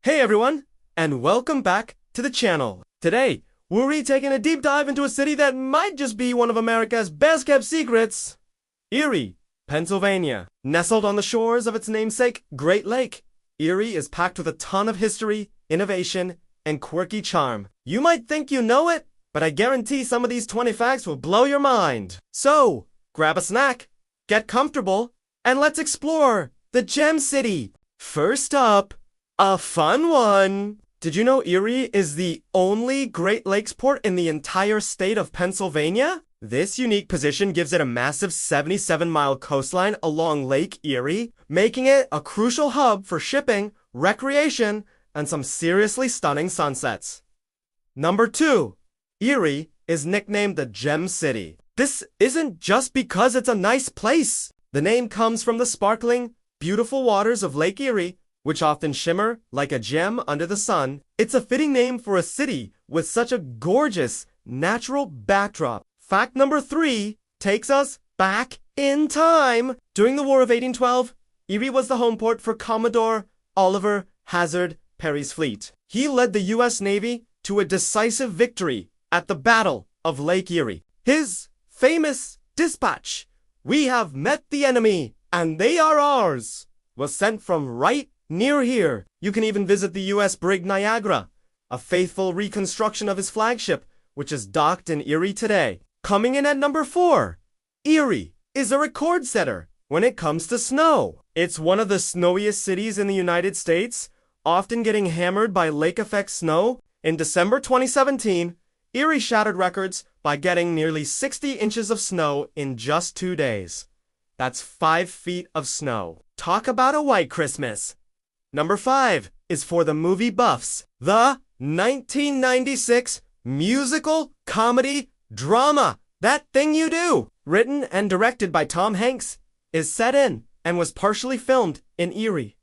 Hey everyone, and welcome back to the channel. Today, we're taking a deep dive into a city that might just be one of America's best kept secrets. Erie, Pennsylvania. Nestled on the shores of its namesake, Great Lake, Erie is packed with a ton of history, innovation, and quirky charm. You might think you know it, but I guarantee some of these 20 facts will blow your mind. So, grab a snack, get comfortable, and let's explore the Gem City. First up, a fun one. Did you know Erie is the only Great Lakes port in the entire state of Pennsylvania? This unique position gives it a massive 77-mile coastline along Lake Erie, making it a crucial hub for shipping, recreation, and some seriously stunning sunsets. Number 2. Erie is nicknamed the Gem City. This isn't just because it's a nice place. The name comes from the sparkling, beautiful waters of Lake Erie, which often shimmer like a gem under the sun. It's a fitting name for a city with such a gorgeous, natural backdrop. Fact number 3 takes us back in time. During the War of 1812, Erie was the home port for Commodore Oliver Hazard Perry's fleet. He led the U.S. Navy to a decisive victory at the Battle of Lake Erie. His famous dispatch, "We have met the enemy, and they are ours," was sent from right near here. You can even visit the U.S. brig Niagara, a faithful reconstruction of his flagship, which is docked in Erie today. Coming in at number 4, Erie is a record setter when it comes to snow. It's one of the snowiest cities in the United States, often getting hammered by lake effect snow. In December 2017, Erie shattered records by getting nearly 60 inches of snow in just 2 days. That's 5 feet of snow. Talk about a white Christmas. Number 5 is for the movie buffs. The 1996 musical comedy drama, That Thing You Do, written and directed by Tom Hanks, is set in and was partially filmed in Erie.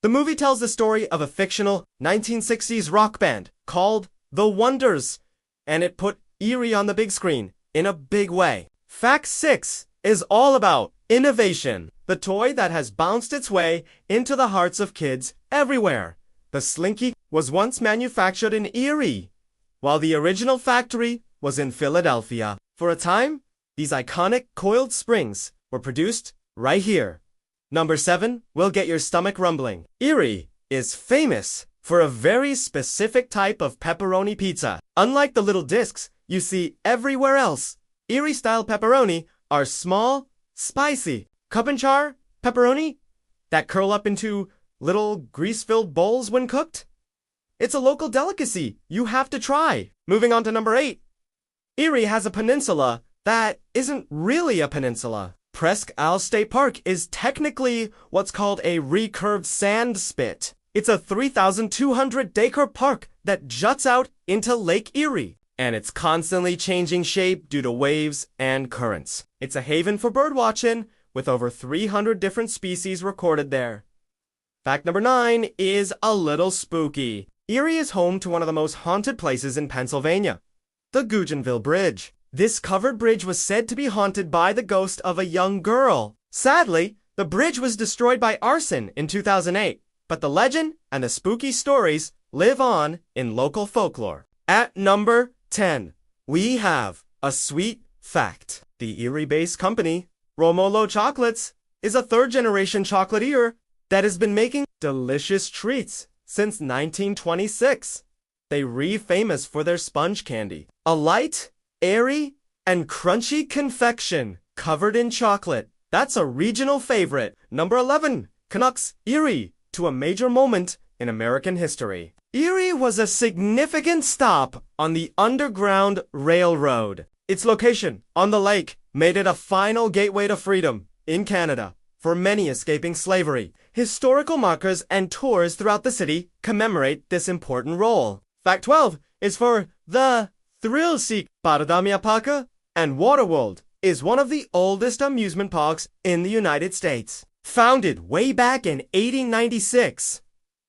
The movie tells the story of a fictional 1960s rock band called The Wonders, and it put Erie on the big screen in a big way. Fact 6 is all about innovation, the toy that has bounced its way into the hearts of kids everywhere. The Slinky was once manufactured in Erie, while the original factory was in Philadelphia. For a time, these iconic coiled springs were produced right here. Number 7 will get your stomach rumbling. Erie is famous for a very specific type of pepperoni pizza. Unlike the little discs you see everywhere else, Erie-style pepperoni are small, spicy, cup and char pepperoni that curl up into little grease-filled bowls when cooked. It's a local delicacy you have to try. Moving on to number 8. Erie has a peninsula that isn't really a peninsula. Presque Isle State Park is technically what's called a recurved sand spit. It's a 3,200-acre park that juts out into Lake Erie, and it's constantly changing shape due to waves and currents. It's a haven for birdwatching, with over 300 different species recorded there. Fact number 9 is a little spooky. Erie is home to one of the most haunted places in Pennsylvania, the Guggenville Bridge. This covered bridge was said to be haunted by the ghost of a young girl. Sadly, the bridge was destroyed by arson in 2008, but the legend and the spooky stories live on in local folklore. At number 10, we have a sweet fact. The Erie-based company, Romolo Chocolates, is a third-generation chocolatier that has been making delicious treats since 1926. They re-famous for their sponge candy, a light, airy, and crunchy confection covered in chocolate. That's a regional favorite. Number 11 connects Erie to a major moment in American history. Erie was a significant stop on the Underground Railroad. Its location on the lake made it a final gateway to freedom in Canada for many escaping slavery. Historical markers and tours throughout the city commemorate this important role. Fact 12 is for the Thrill Seek. Paradamia Parka and Waterworld is one of the oldest amusement parks in the United States. Founded way back in 1896,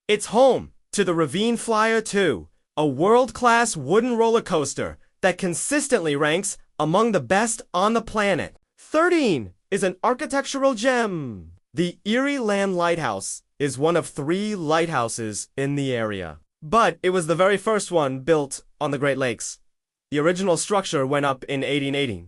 it's home to the Ravine Flyer 2, a world-class wooden roller coaster that consistently ranks among the best on the planet. 13 is an architectural gem. The Erie Land Lighthouse is one of 3 lighthouses in the area. But it was the very first one built on the Great Lakes. The original structure went up in 1880.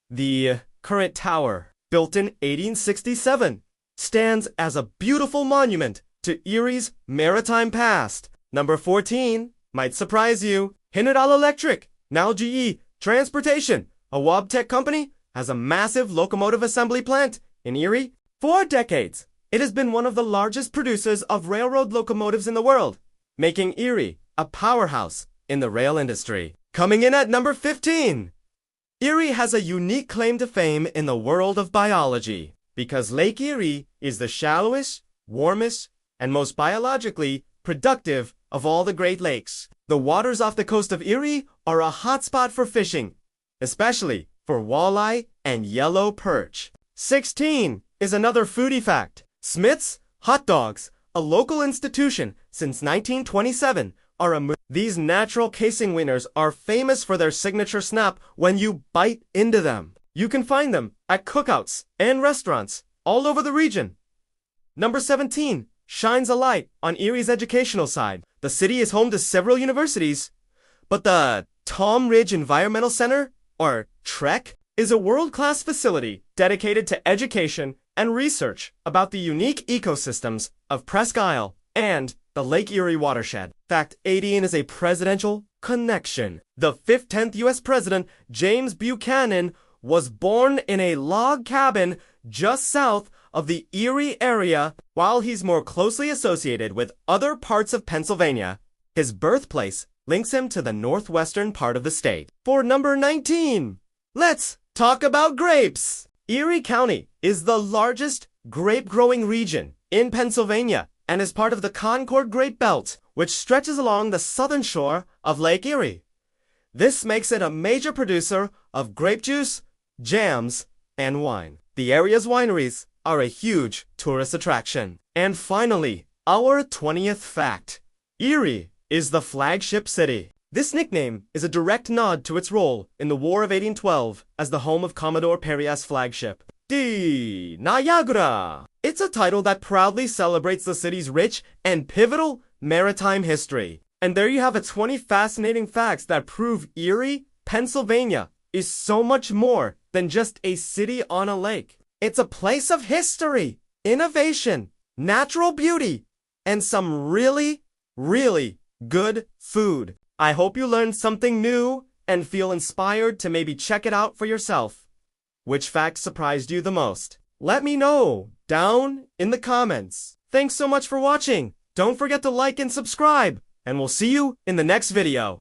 The current tower, built in 1867, stands as a beautiful monument to Erie's maritime past. Number 14 might surprise you. General Electric, now GE Transportation, a Wabtec company, has a massive locomotive assembly plant in Erie. For decades, it has been one of the largest producers of railroad locomotives in the world, making Erie a powerhouse in the rail industry. Coming in at number 15, Erie has a unique claim to fame in the world of biology because Lake Erie is the shallowest, warmest, and most biologically productive of all the Great Lakes. The waters off the coast of Erie are a hotspot for fishing, especially for walleye and yellow perch. 16 is another foodie fact. Smith's Hot Dogs, a local institution since 1927, these natural casing wieners are famous for their signature snap when you bite into them. You can find them at cookouts and restaurants all over the region. Number 17 shines a light on Erie's educational side. The city is home to several universities, but the Tom Ridge Environmental Center, or TREC, is a world-class facility dedicated to education and research about the unique ecosystems of Presque Isle and the Lake Erie watershed. Fact 18 is a presidential connection. The 10th U.S. President, James Buchanan, was born in a log cabin just south of the Erie area. While he's more closely associated with other parts of Pennsylvania, his birthplace links him to the northwestern part of the state. For number 19, let's talk about grapes. Erie County is the largest grape-growing region in Pennsylvania and is part of the Concord Grape Belt, which stretches along the southern shore of Lake Erie. This makes it a major producer of grape juice, jams, and wine. The area's wineries are a huge tourist attraction. And finally, our 20th fact. Erie is the flagship city. This nickname is a direct nod to its role in the War of 1812 as the home of Commodore Perry's flagship, the Niagara. It's a title that proudly celebrates the city's rich and pivotal maritime history. And there you have it, 20 fascinating facts that prove Erie, Pennsylvania is so much more than just a city on a lake. It's a place of history, innovation, natural beauty, and some really, really good food. I hope you learned something new and feel inspired to maybe check it out for yourself. Which fact surprised you the most? Let me know down in the comments. Thanks so much for watching. Don't forget to like and subscribe, and we'll see you in the next video.